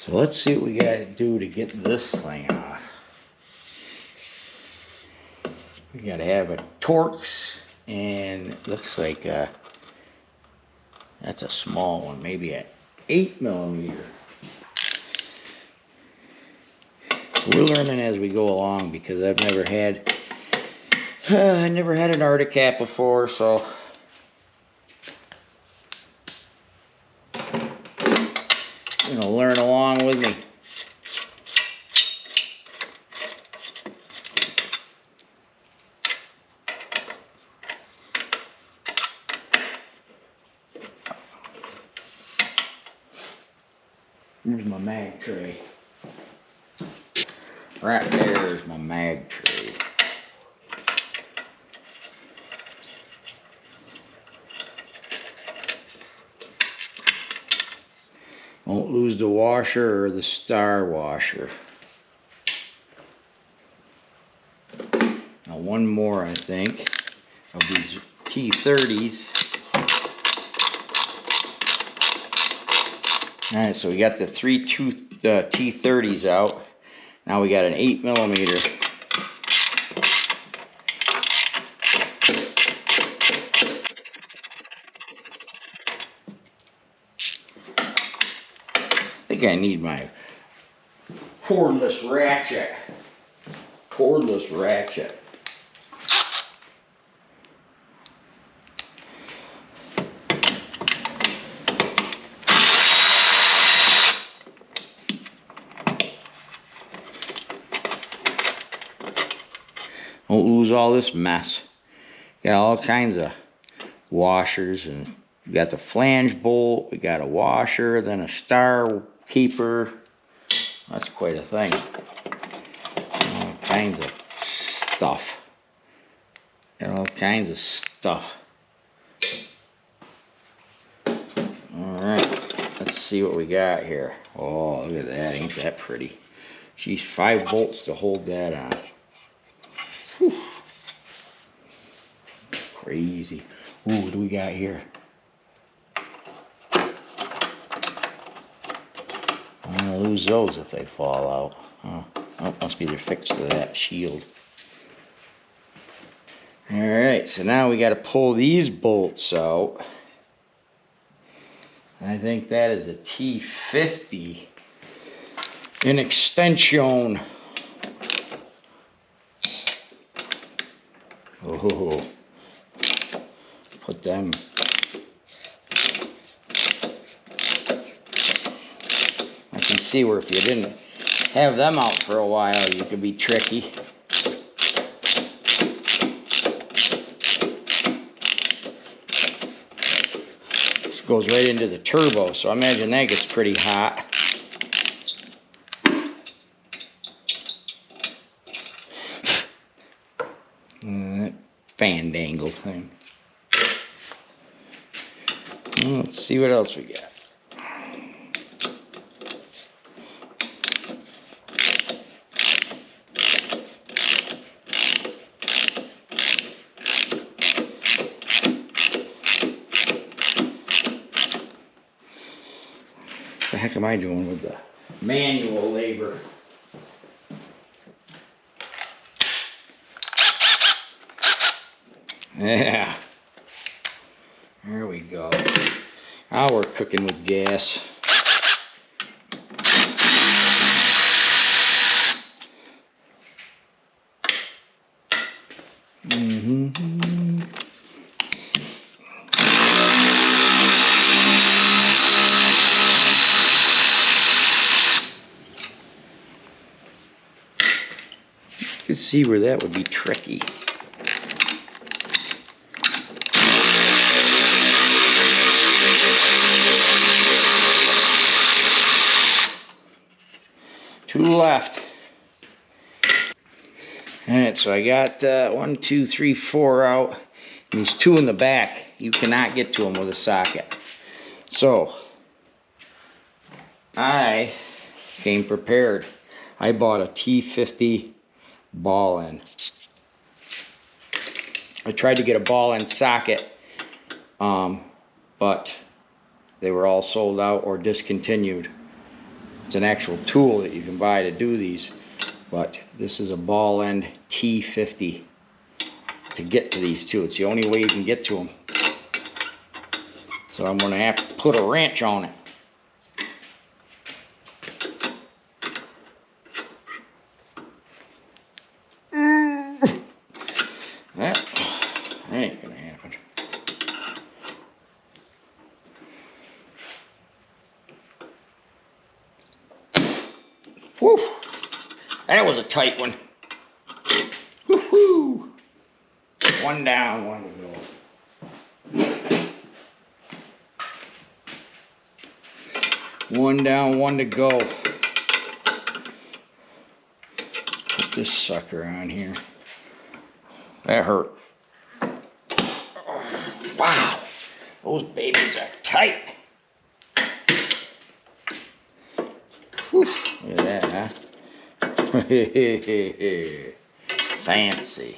So let's see what we gotta do to get this thing off. We gotta have a Torx, and it looks like that's a small one, maybe an 8mm. We're learning as we go along because I've never had I never had an Thundercat before, so you know, learn along with me. Here's my mag tray. Right there's my mag tray. Won't lose the washer or the star washer. Now one more, I think, of these T30s. Alright, so we got the 3/2 T30s out. Now we got an 8mm. I think I need my cordless ratchet. Cordless ratchet. Don't lose all this mess. Got all kinds of washers, and we got the flange bolt, we got a washer, then a star keeper. That's quite a thing. All kinds of stuff. Got all kinds of stuff. Alright, let's see what we got here. Oh, look at that, ain't that pretty. Geez, 5 bolts to hold that on. Whew. Crazy. Ooh, what do we got here? I'm gonna lose those if they fall out. Oh, must be they're fixed to that shield. Alright, so now we gotta pull these bolts out. I think that is a T50. An extension. Oh, put them. I can see where if you didn't have them out for a while, you could be tricky. This goes right into the turbo, so I imagine that gets pretty hot. Fan dangle thing. Well, let's see what else we got. What the heck am I doing with the manual labor? Yeah, there we go. Now we're cooking with gas. You can see where that would be tricky. Two left. Alright, so I got 1, 2, 3, 4 out. And these 2 in the back, you cannot get to them with a socket. So, I came prepared. I bought a T50 ball end. I tried to get a ball end socket, but they were all sold out or discontinued. It's an actual tool that you can buy to do these. But this is a ball end T50 to get to these two. It's the only way you can get to them. So I'm going to have to put a wrench on it. That ain't going to happen. Whew. That was a tight one. Woohoo! One down, one to go. One down, one to go. Put this sucker on here. That hurt. Oh, wow, those babies are tight. Whew. Look at that, huh? Fancy.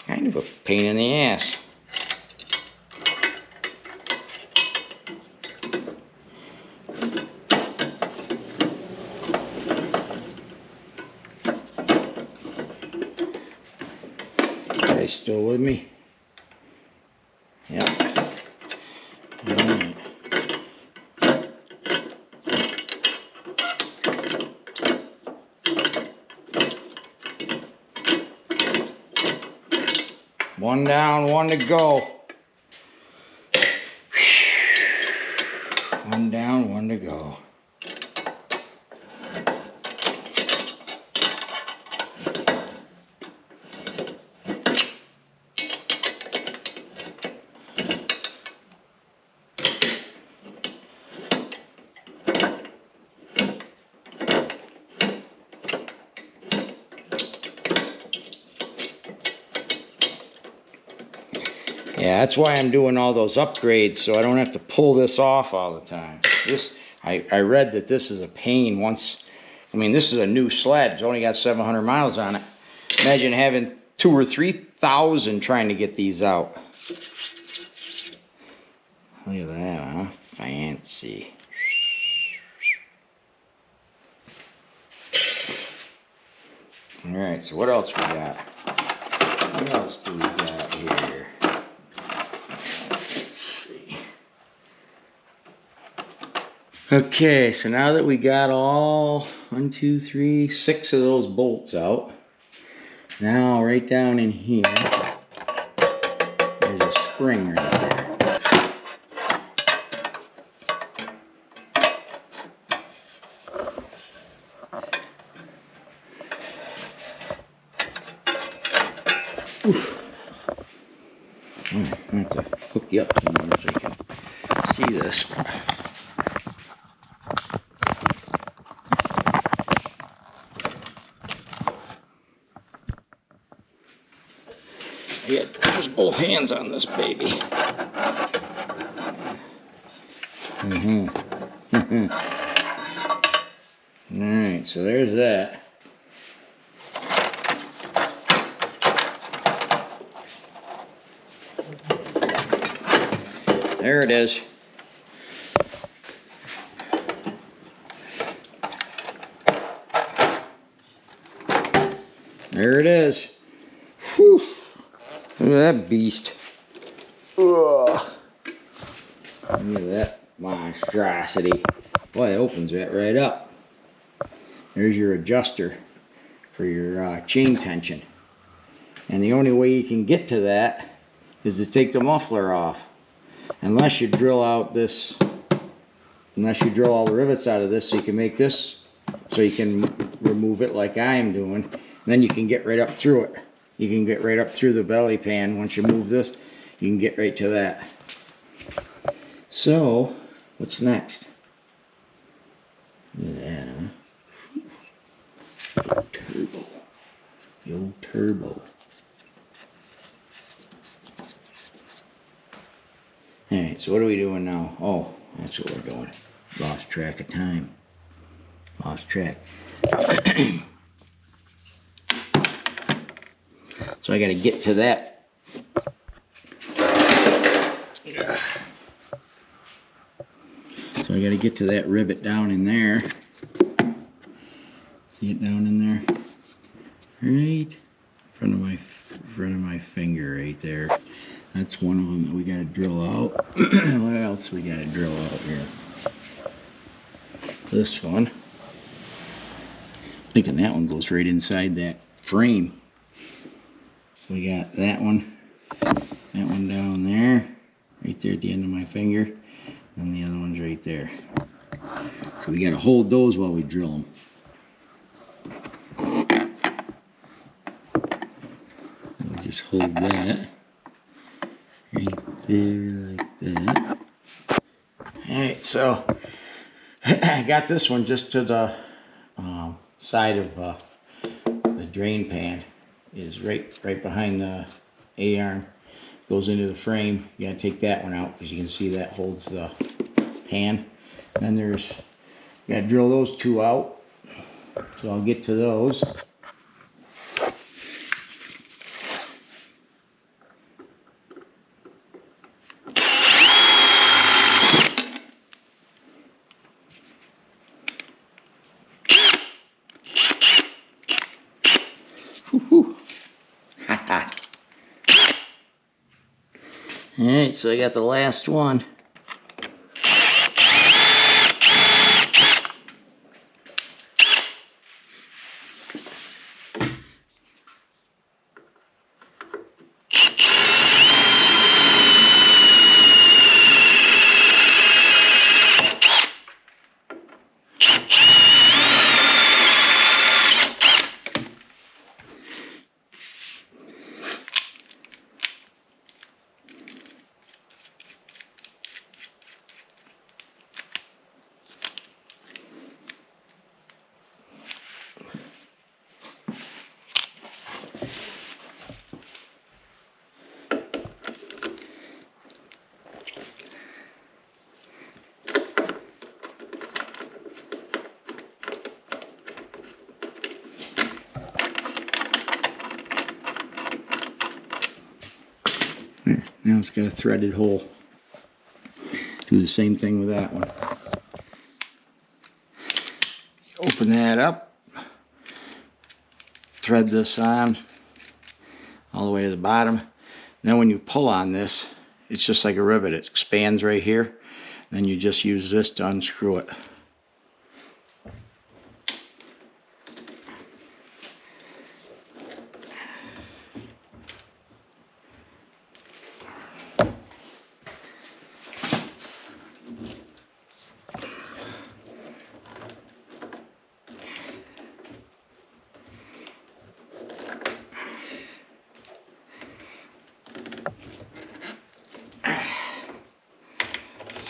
Kind of a pain in the ass. You guys still with me? Yep. All right. One down, one to go. One down, one to go. Yeah, that's why I'm doing all those upgrades, so I don't have to pull this off all the time. This, I read that this is a pain once. I mean, this is a new sled. It's only got 700 miles on it. Imagine having 2,000 or 3,000 trying to get these out. Look at that, huh? Fancy. All right, so what else we got? What else do we got here? Okay, so now that we got all 1, 2, 3, 6 of those bolts out, now right down in here, there's a spring right there. Oof. I'm going to have to hook you up so you can see this. Yeah, use both hands on this baby. Alright, so there's that. There it is. There it is. Whew. Look at that beast. Ugh. Look at that monstrosity. Boy, it opens that right up. There's your adjuster for your chain tension. And the only way you can get to that is to take the muffler off. Unless you drill out this, unless you drill all the rivets out of this so you can make this, so you can remove it like I am doing. Then you can get right up through it. You can get right up through the belly pan. Once you move this, you can get right to that. So, what's next? Look at that, huh? The old turbo. The old turbo. Alright, so what are we doing now? Oh, that's what we're doing. Lost track of time. Lost track. So I got to get to that. So So I got to get to that rivet down in there. See it down in there? Right in front of my finger right there. That's one of them that we got to drill out. What else we got to drill out here? This one. I'm thinking that one goes right inside that frame. We got that one down there, right there at the end of my finger, and the other one's right there. So we got to hold those while we drill them. I'll just hold that right there like that. Alright, so I got this one just to the side of the drain pan. Is right behind the A-arm. Goes into the frame. You gotta take that one out because you can see that holds the pan. And then you gotta drill those two out. So I'll get to those. Alright, so I got the last one. There, now it's got a threaded hole. Do the same thing with that one. Open that up. Thread this on all the way to the bottom. Then when you pull on this, it's just like a rivet. It expands right here. Then you just use this to unscrew it.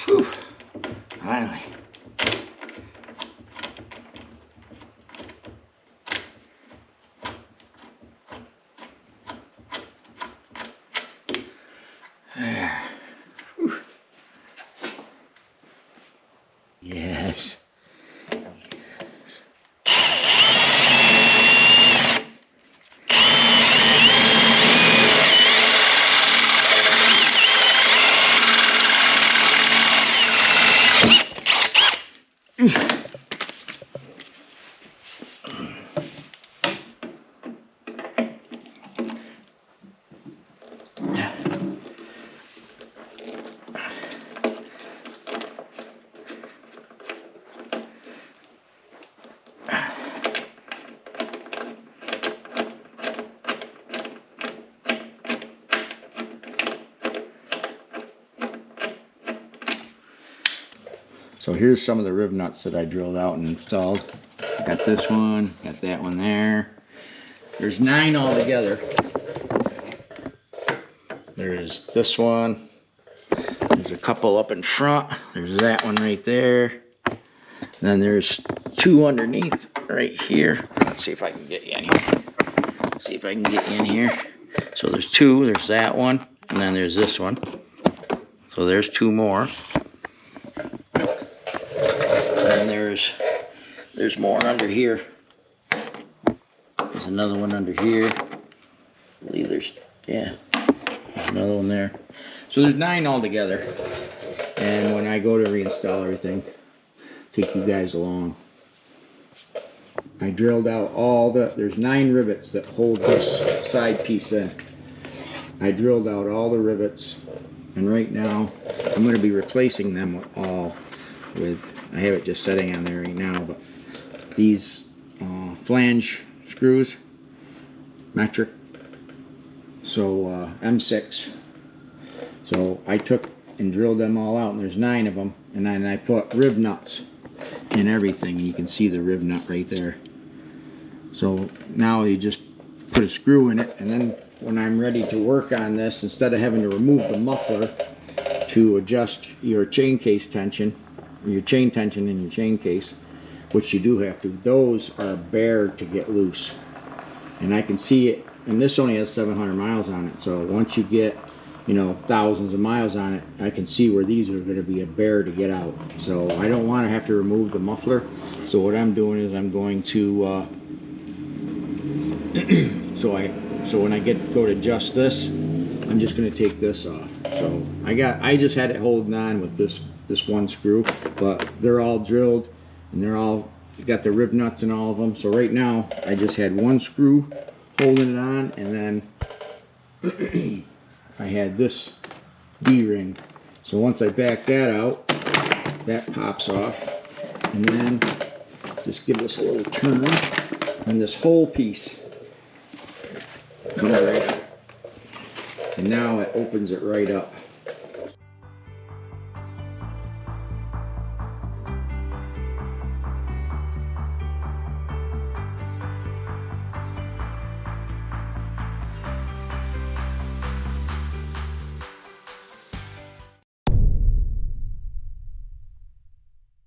Whew. Finally. There. Whew. Yes. So here's some of the rivnuts that I drilled out and installed. Got this one, got that one there. There's 9 altogether. There's this one. There's a couple up in front. There's that one right there. Then there's 2 underneath right here. Let's see if I can get you in here. See if I can get you in here. So there's 2. There's that one, and then there's this one. So there's 2 more. And there's more under here. There's another one under here. I believe there's another one there. So there's 9 altogether. And when I go to reinstall everything, take you guys along. I drilled out all there's 9 rivets that hold this side piece in. I drilled out all the rivets, and right now I'm going to be replacing them with, I have it just setting on there right now, but these flange screws, metric, so M6. So I took and drilled them all out, and there's 9 of them, and then I put rivnuts in everything. You can see the rivnut right there. So now you just put a screw in it, and then when I'm ready to work on this, instead of having to remove the muffler to adjust your chain case tension, or your chain tension in your chain case, which you do have to, those are bare to get loose. And I can see it, and this only has 700 miles on it, so once you get, you know, thousands of miles on it, I can see where these are going to be a bear to get out. So I don't want to have to remove the muffler. So what I'm doing is I'm going to so when I go to adjust this, I'm just going to take this off. So I just had it holding on with this one screw, but they're all drilled and they're all got the rivnuts in all of them. So right now I just had one screw holding it on, and then I had this D-ring. So once I back that out, that pops off, and then just give this a little turn, and this whole piece comes right up. And now it opens it right up.